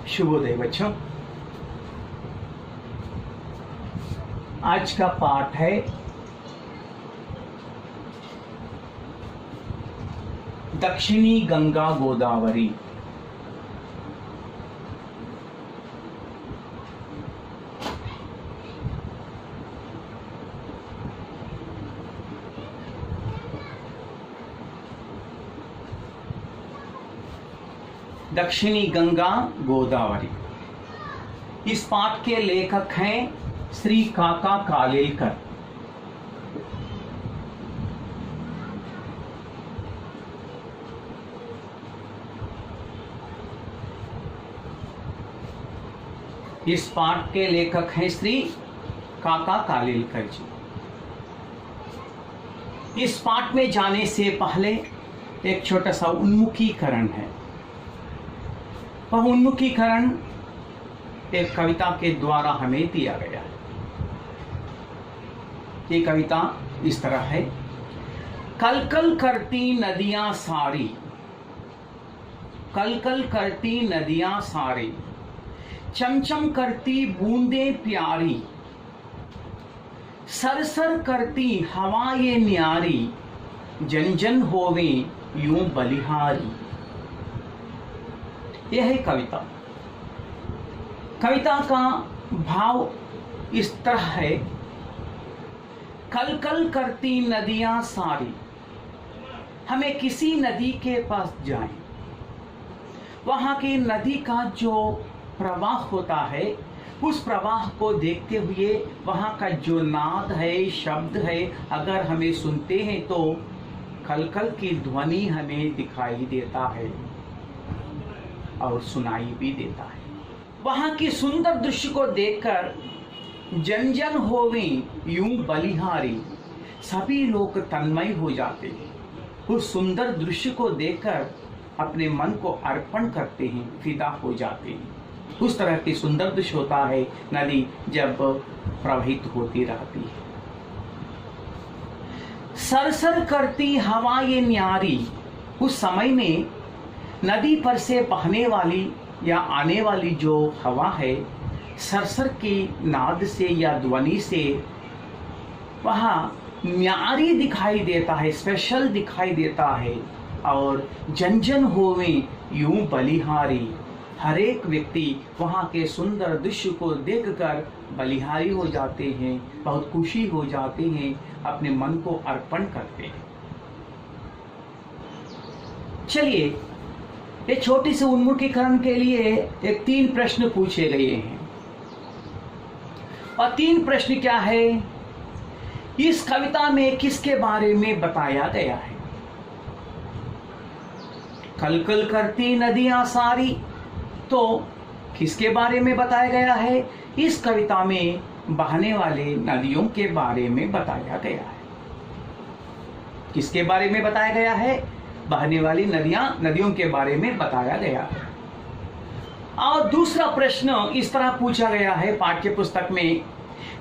शुभोदय बच्चों। आज का पाठ है दक्षिणी गंगा गोदावरी। दक्षिणी गंगा गोदावरी। इस पाठ के लेखक हैं श्री काका कालेलकर। इस पाठ के लेखक हैं श्री काका कालेलकर जी। इस पाठ में जाने से पहले एक छोटा सा उन्मुखीकरण है। वह उन्मुखीकरण एक कविता के द्वारा हमें दिया गया है। ये कविता इस तरह है। कल कल करती नदियां सारी, कल कल करती नदियां सारी, चमचम करती बूंदे प्यारी, सरसर करती हवा ये न्यारी, जन जन होवे यूं बलिहारी। यह है कविता। कविता का भाव इस तरह है। कल कल करती नदियां सारी, हमें किसी नदी के पास जाएं, वहां की नदी का जो प्रवाह होता है उस प्रवाह को देखते हुए वहां का जो नाद है, शब्द है, अगर हमें सुनते हैं तो कल कल की ध्वनि हमें दिखाई देता है और सुनाई भी देता है। वहां की सुंदर दृश्य को देखकर जन जन होवे यूं बलिहारी, सभी लोग तन्मय हो जाते हैं। उस सुंदर दृश्य को देखकर अपने मन को अर्पण करते हैं, फिदा हो जाते हैं। उस तरह की सुंदर दृश्य होता है नदी जब प्रवाहित होती रहती है। सरसर करती हवा ये न्यारी, उस समय में नदी पर से बहने वाली या आने वाली जो हवा है, सरसर की नाद से या ध्वनि से वहाँ न्यारी दिखाई देता है, स्पेशल दिखाई देता है। और जन जन होवे यूं बलिहारी, हर एक व्यक्ति वहाँ के सुंदर दृश्य को देखकर बलिहारी हो जाते हैं, बहुत खुशी हो जाते हैं, अपने मन को अर्पण करते हैं। चलिए, ये छोटी सी उन्मुखीकरण के लिए एक 3 प्रश्न पूछे गए हैं। और 3 प्रश्न क्या है? इस कविता में किसके बारे में बताया गया है? कल कल करती नदियां सारी, तो किसके बारे में बताया गया है? इस कविता में बहने वाले नदियों के बारे में बताया गया है। किसके बारे में बताया गया है? बहने वाली नदियों के बारे में बताया गया है। और दूसरा प्रश्न इस तरह पूछा गया है पाठ्य पुस्तक में,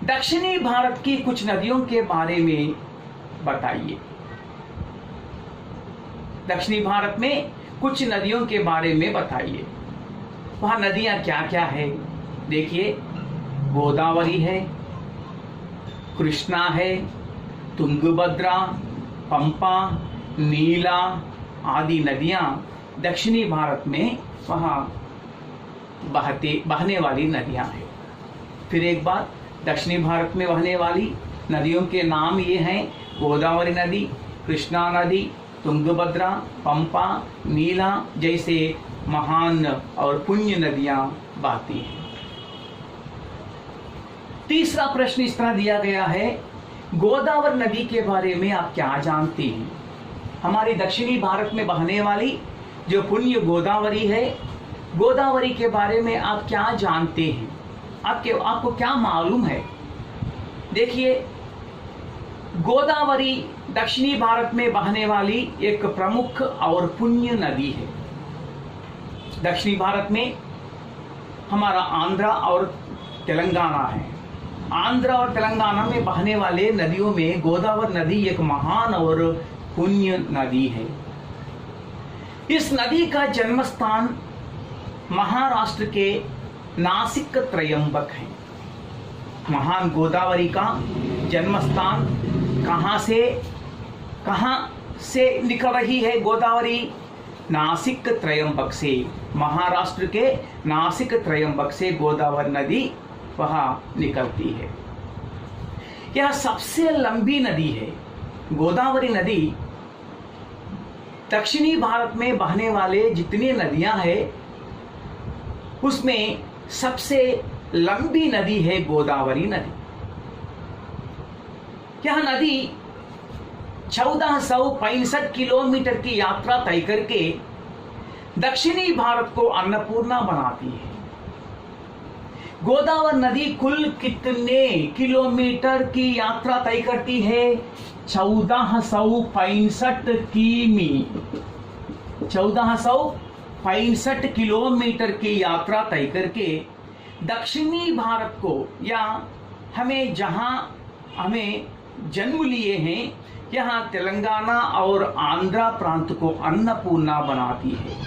दक्षिणी भारत की कुछ नदियों के बारे में बताइए। दक्षिणी भारत में कुछ नदियों के बारे में बताइए। वहां नदियां क्या क्या है? देखिए, गोदावरी है, कृष्णा है, तुंगभद्रा, पंपा, नीला आदि नदियां दक्षिणी भारत में वहां बहने वाली नदियां हैं। फिर एक बार, दक्षिणी भारत में बहने वाली नदियों के नाम ये हैं: गोदावरी नदी, कृष्णा नदी, तुंगभद्रा, पंपा, नीला जैसे महान और पुण्य नदियां बहती हैं। तीसरा प्रश्न इस तरह दिया गया है, गोदावरी नदी के बारे में आप क्या जानते हैं? हमारी दक्षिणी भारत में बहने वाली जो पुण्य गोदावरी है, गोदावरी के बारे में आप क्या जानते हैं? आपको क्या मालूम है? देखिए, गोदावरी दक्षिणी भारत में बहने वाली एक प्रमुख और पुण्य नदी है। दक्षिणी भारत में हमारा आंध्रा और तेलंगाना है। आंध्रा और तेलंगाना में बहने वाले नदियों में गोदावरी नदी एक महान और पुण्य नदी है। इस नदी का जन्म स्थान महाराष्ट्र के नासिक त्रयंबक है। महान गोदावरी का जन्म स्थान कहाँ से निकल रही है गोदावरी? नासिक त्रयंबक से। महाराष्ट्र के नासिक त्रयंबक से गोदावरी नदी वहाँ निकलती है। यह सबसे लंबी नदी है। गोदावरी नदी दक्षिणी भारत में बहने वाले जितनी नदियां हैं उसमें सबसे लंबी नदी है गोदावरी नदी। यह नदी 1465 किलोमीटर की यात्रा तय करके दक्षिणी भारत को अन्नपूर्णा बनाती है। गोदावरी नदी कुल कितने किलोमीटर की यात्रा तय करती है? 1465 किमी। 1465 किलोमीटर की यात्रा तय करके दक्षिणी भारत को, या हमें जन्म लिए हैं, यहाँ तेलंगाना और आंध्रा प्रांत को अन्नपूर्णा बनाती है।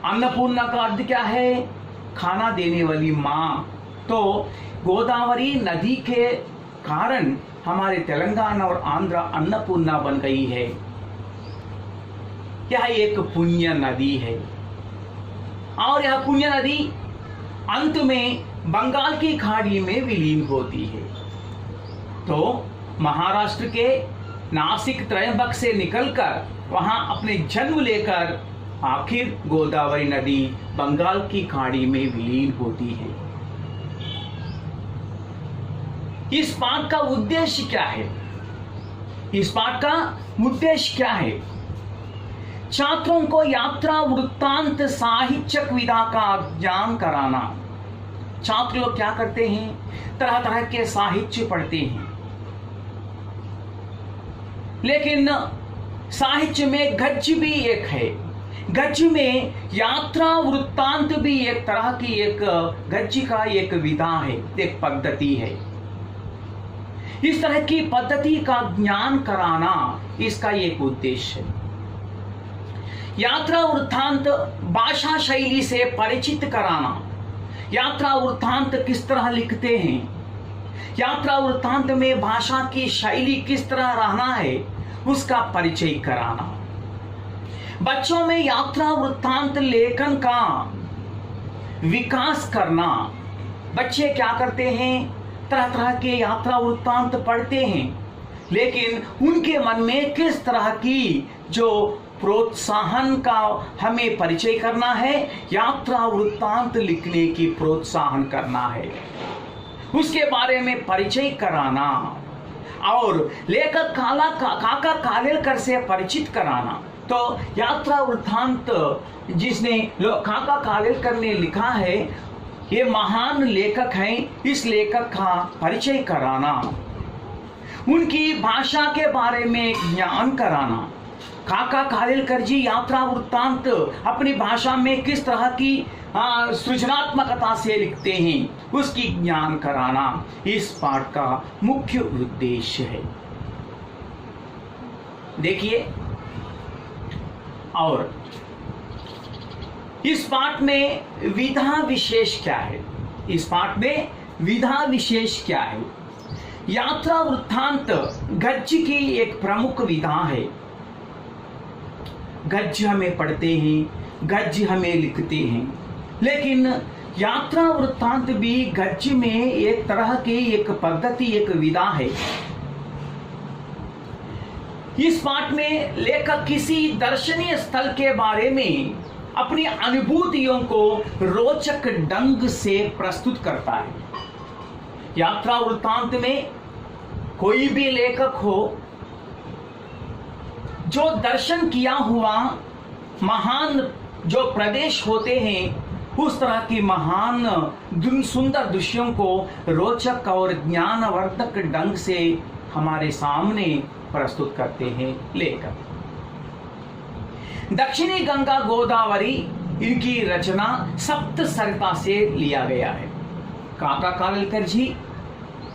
अन्नपूर्णा का अर्थ क्या है? खाना देने वाली माँ। तो गोदावरी नदी के कारण हमारे तेलंगाना और आंध्रा अन्नपूर्णा बन गई है। यह एक पुण्य नदी है और यह पुण्य नदी अंत में बंगाल की खाड़ी में विलीन होती है। तो महाराष्ट्र के नासिक त्रयंबक से निकलकर वहां अपने जन्म लेकर आखिर गोदावरी नदी बंगाल की खाड़ी में विलीन होती है। इस पाठ का उद्देश्य क्या है? इस पाठ का उद्देश्य क्या है? छात्रों को यात्रा वृत्तांत साहित्यक विधा का ज्ञान कराना। छात्र लोग क्या करते हैं? तरह तरह के साहित्य पढ़ते हैं, लेकिन साहित्य में गद्य भी एक है। गद्य में यात्रा वृत्तांत भी एक तरह की एक गद्य का एक विधा है, एक पद्धति है। इस तरह की पद्धति का ज्ञान कराना इसका एक उद्देश्य है। यात्रा वृत्तांत भाषा शैली से परिचित कराना। यात्रा वृत्तांत किस तरह लिखते हैं, यात्रा वृत्तांत में भाषा की शैली किस तरह रहना है, उसका परिचय कराना। बच्चों में यात्रा वृत्तांत लेखन का विकास करना। बच्चे क्या करते हैं? तरह तरह के यात्रा वृत्तांत पढ़ते हैं, लेकिन उनके मन में किस तरह की जो प्रोत्साहन का हमें परिचय करना है, यात्रा वृत्तांत लिखने की प्रोत्साहन करना है, उसके बारे में परिचय कराना और लेखक काका कालेलकर से परिचित कराना। तो यात्रा वृत्तांत जिसने काका कालेलकर ने लिखा है, ये महान लेखक हैं। इस लेखक का परिचय कराना, उनकी भाषा के बारे में ज्ञान कराना। काका कालेलकर जी यात्रा वृत्तांत अपनी भाषा में किस तरह की सृजनात्मकता से लिखते हैं, उसकी ज्ञान कराना इस पाठ का मुख्य उद्देश्य है। देखिए, और इस पाठ में विधा विशेष क्या है? इस पाठ में विधा विशेष क्या है? यात्रा वृत्तांत गद्य की एक प्रमुख विधा है। गद्य हमें पढ़ते हैं, गद्य हमें लिखते हैं, लेकिन यात्रा वृत्तांत भी गद्य में एक तरह की एक पद्धति, एक विधा है। इस पाठ में लेखक किसी दर्शनीय स्थल के बारे में अपनी अनुभूतियों को रोचक ढंग से प्रस्तुत करता है। यात्रा वृत्तांत में कोई भी लेखक हो जो दर्शन किया हुआ महान जो प्रदेश होते हैं उस तरह की महान सुंदर दृश्यों को रोचक और ज्ञानवर्धक ढंग से हमारे सामने प्रस्तुत करते हैं लेखक। दक्षिणी गंगा गोदावरी इनकी रचना सप्त सरिता से लिया गया है। काका कालेलकर जी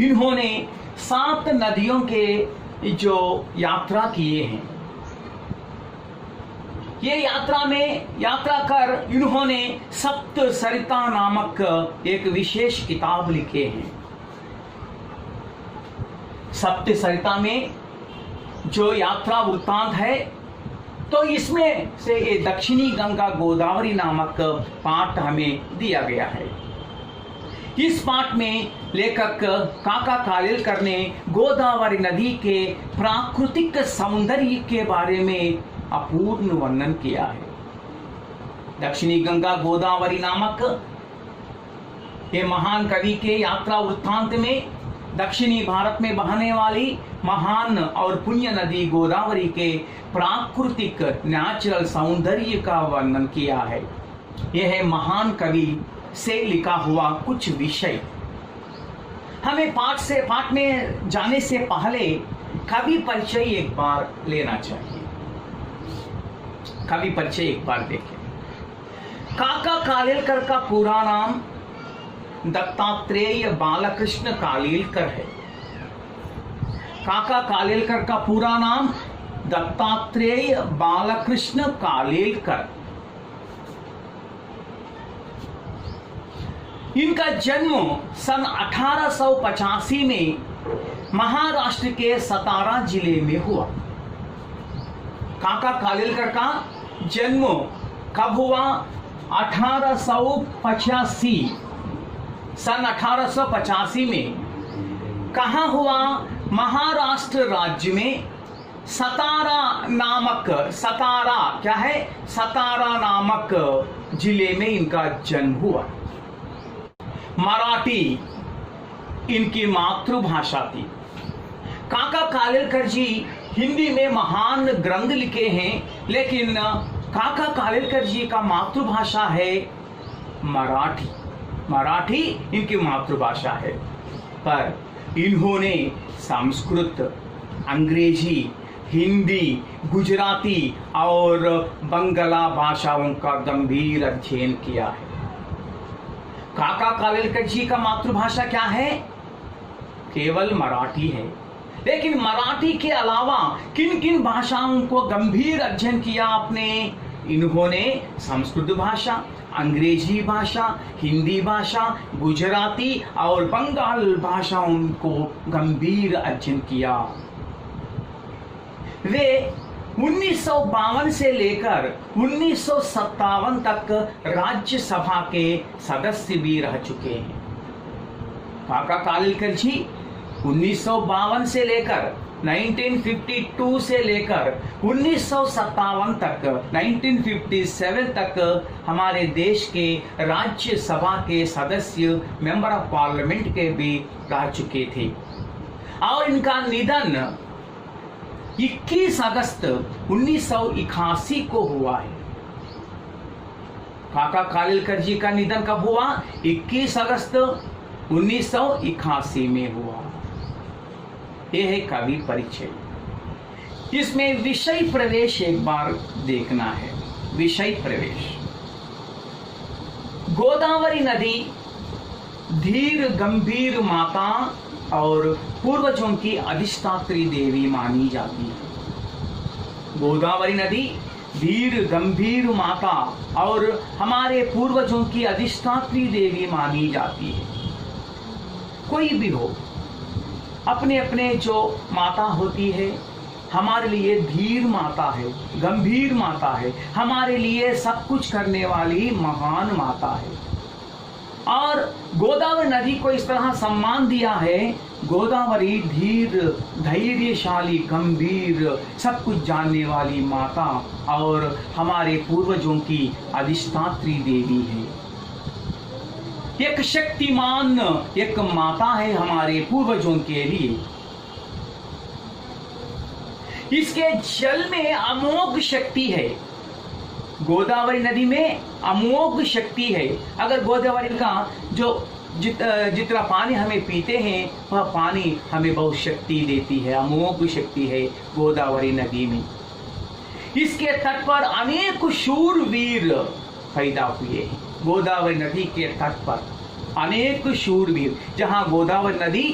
इन्होंने 7 नदियों के जो यात्रा किए हैं, ये यात्रा कर इन्होंने सप्त सरिता नामक एक विशेष किताब लिखे हैं। सप्त सरिता में जो यात्रा वृत्तांत है, तो इसमें से ये दक्षिणी गंगा गोदावरी नामक पाठ हमें दिया गया है। इस पाठ में लेखक काका कालेलकर ने गोदावरी नदी के प्राकृतिक सौंदर्य के बारे में अपूर्ण वर्णन किया है। दक्षिणी गंगा गोदावरी नामक ये महान कवि के यात्रा वृत्तांत में दक्षिणी भारत में बहने वाली महान और पुण्य नदी गोदावरी के प्राकृतिक नेचुरल सौंदर्य का वर्णन किया है। यह महान कवि से लिखा हुआ कुछ विषय हमें पाठ में जाने से पहले कवि परिचय एक बार लेना चाहिए। कवि परिचय एक बार देखें। काका कालेलकर का पूरा नाम दत्तात्रेय बालकृष्ण कालेलकर है। काका कालेलकर का पूरा नाम दत्तात्रेय बालकृष्ण कालेलकर। इनका जन्म सन 1885 में महाराष्ट्र के सतारा जिले में हुआ। काका कालेलकर का जन्म कब हुआ? 1885 सन 1885 में। कहाँ हुआ? महाराष्ट्र राज्य में सतारा नामक जिले में इनका जन्म हुआ। मराठी इनकी मातृभाषा थी। काका कालेलकर जी हिंदी में महान ग्रंथ लिखे हैं, लेकिन काका कालेलकर जी का मातृभाषा है मराठी इनकी मातृभाषा है। पर इन्होंने संस्कृत, अंग्रेजी, हिंदी, गुजराती और बंगला भाषाओं का गंभीर अध्ययन किया है। काका कालेलकर जी का मातृभाषा क्या है? केवल मराठी है। लेकिन मराठी के अलावा किन किन भाषाओं को गंभीर अध्ययन किया आपने? इन्होंने संस्कृत भाषा, अंग्रेजी भाषा, हिंदी भाषा, गुजराती और बंगाल भाषाओं को गंभीर अध्ययन किया। वे 1952 से लेकर 1957 तक राज्यसभा के सदस्य भी रह चुके हैं। काका कालेलकर जी 1952 से लेकर 1952 से लेकर 1957 तक 1957 तक हमारे देश के राज्यसभा के सदस्य, मेंबर ऑफ पार्लियामेंट के भी रह चुके थे। और इनका निधन 21 अगस्त 1981 को हुआ है। काका कालेलकर जी का निधन कब हुआ? 21 अगस्त 1981 में हुआ। यह है कवि परिचय। इसमें विषय प्रवेश एक बार देखना है। विषय प्रवेश। गोदावरी नदी धीर गंभीर माता और पूर्वजों की अधिष्ठात्री देवी मानी जाती है। गोदावरी नदी धीर गंभीर माता और हमारे पूर्वजों की अधिष्ठात्री देवी मानी जाती है। कोई भी हो, अपने अपने जो माता होती है, हमारे लिए धीर माता है, गंभीर माता है, हमारे लिए सब कुछ करने वाली महान माता है। और गोदावरी नदी को इस तरह सम्मान दिया है। गोदावरी धीर, धैर्यशाली, गंभीर, सब कुछ जानने वाली माता और हमारे पूर्वजों की अधिष्ठात्री देवी है। एक शक्तिमान एक माता है हमारे पूर्वजों के लिए। इसके जल में अमोघ शक्ति है। गोदावरी नदी में अमोघ शक्ति है। अगर गोदावरी का जो जितना पानी हमें पीते हैं वह पानी हमें बहुत शक्ति देती है, अमोघ शक्ति है गोदावरी नदी में। इसके तट पर अनेक शूरवीर पैदा हुए हैं। गोदावरी नदी के तट पर अनेक शूरवीर, जहाँ गोदावरी नदी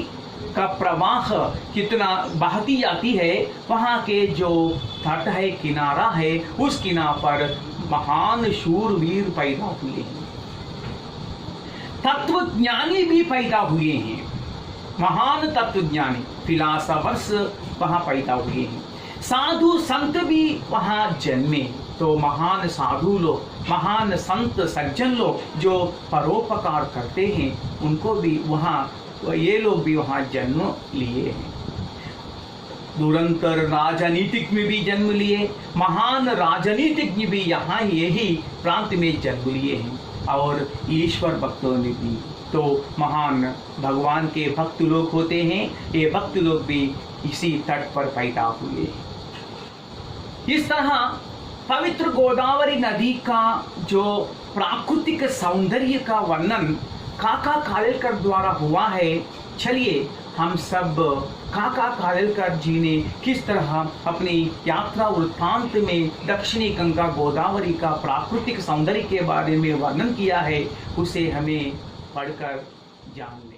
का प्रवाह कितना बहती जाती है, वहाँ के जो तट है, किनारा है, उस किनारा पर महान शूरवीर पैदा हुए हैं। तत्वज्ञानी भी पैदा हुए हैं, महान तत्वज्ञानी फिलासफर्स वहाँ पैदा हुए हैं। साधु संत भी वहाँ जन्मे। तो महान साधु लोग, महान संत सज्जन लोग जो परोपकार करते हैं, उनको भी वहाँ, ये लोग भी वहाँ जन्म लिए हैं। दुरंतर राजनीतिक में भी जन्म लिए, महान राजनीतिज्ञ भी यहाँ यही प्रांत में जन्म लिए हैं। और ईश्वर भक्तों ने भी, तो महान भगवान के भक्त लोग होते हैं, ये भक्त लोग भी इसी तट पर पैदा हुए हैं। इस तरह पवित्र गोदावरी नदी का जो प्राकृतिक सौंदर्य का वर्णन काका कालेलकर द्वारा हुआ है। चलिए हम सब काका कालेलकर जी ने किस तरह अपनी यात्रा वृत्तांत में दक्षिणी गंगा गोदावरी का प्राकृतिक सौंदर्य के बारे में वर्णन किया है, उसे हमें पढ़कर जान लें।